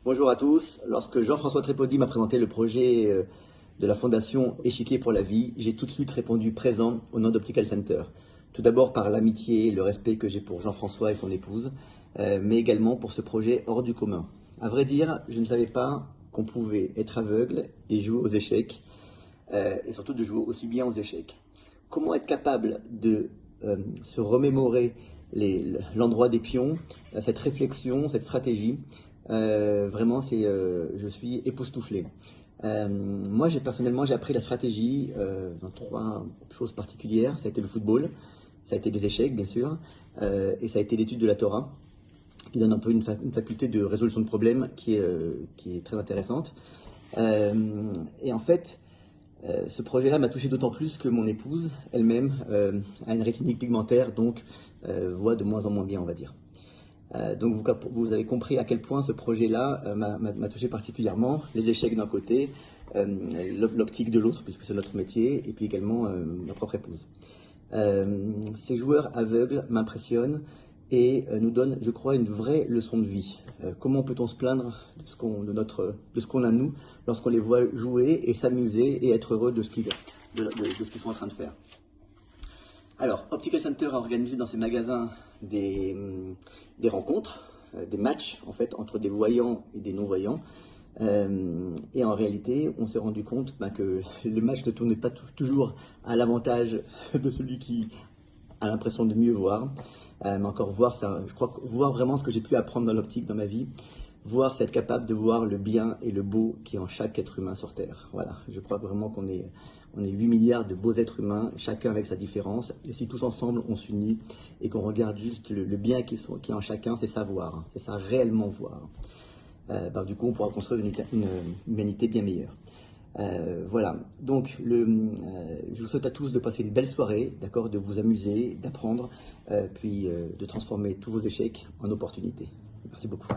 Bonjour à tous. Lorsque Jean-François Trépaudy m'a présenté le projet de la fondation Échiquier pour la vie, j'ai tout de suite répondu présent au nom d'Optical Center. Tout d'abord par l'amitié et le respect que j'ai pour Jean-François et son épouse, mais également pour ce projet hors du commun. À vrai dire, je ne savais pas qu'on pouvait être aveugle et jouer aux échecs, et surtout de jouer aussi bien aux échecs. Comment être capable de se remémorer l'endroit des pions, cette réflexion, cette stratégie. Vraiment, je suis époustouflé. Moi, personnellement, j'ai appris la stratégie dans trois choses particulières. Ça a été le football, ça a été des échecs, bien sûr, et ça a été l'étude de la Torah, qui donne un peu une faculté de résolution de problèmes qui est très intéressante. Et en fait, ce projet-là m'a touché d'autant plus que mon épouse, elle-même, a une rétinique pigmentaire, donc voit de moins en moins bien, on va dire. Donc vous avez compris à quel point ce projet-là m'a touché particulièrement. Les échecs d'un côté, l'optique de l'autre, puisque c'est notre métier, et puis également ma propre épouse. Ces joueurs aveugles m'impressionnent et nous donnent, je crois, une vraie leçon de vie. Comment peut-on se plaindre de ce qu'on a nous, lorsqu'on les voit jouer et s'amuser et être heureux de ce qu'ils sont en train de faire. Alors, Optical Center a organisé dans ses magasins des rencontres, des matchs en fait entre des voyants et des non-voyants. Et en réalité, on s'est rendu compte que les matchs ne tournaient pas toujours à l'avantage de celui qui a l'impression de mieux voir. Mais encore voir ça, je crois que voir vraiment ce que j'ai pu apprendre dans l'optique dans ma vie, voir, c'est être capable de voir le bien et le beau qui est en chaque être humain sur Terre. Voilà, je crois vraiment qu'on est 8 milliards de beaux êtres humains, chacun avec sa différence. Et si tous ensemble on s'unit et qu'on regarde juste le bien qui est en chacun, c'est ça voir, c'est ça réellement voir. Du coup, on pourra construire une humanité bien meilleure. Voilà, donc je vous souhaite à tous de passer une belle soirée, d'accord, de vous amuser, d'apprendre, puis de transformer tous vos échecs en opportunités. Merci beaucoup.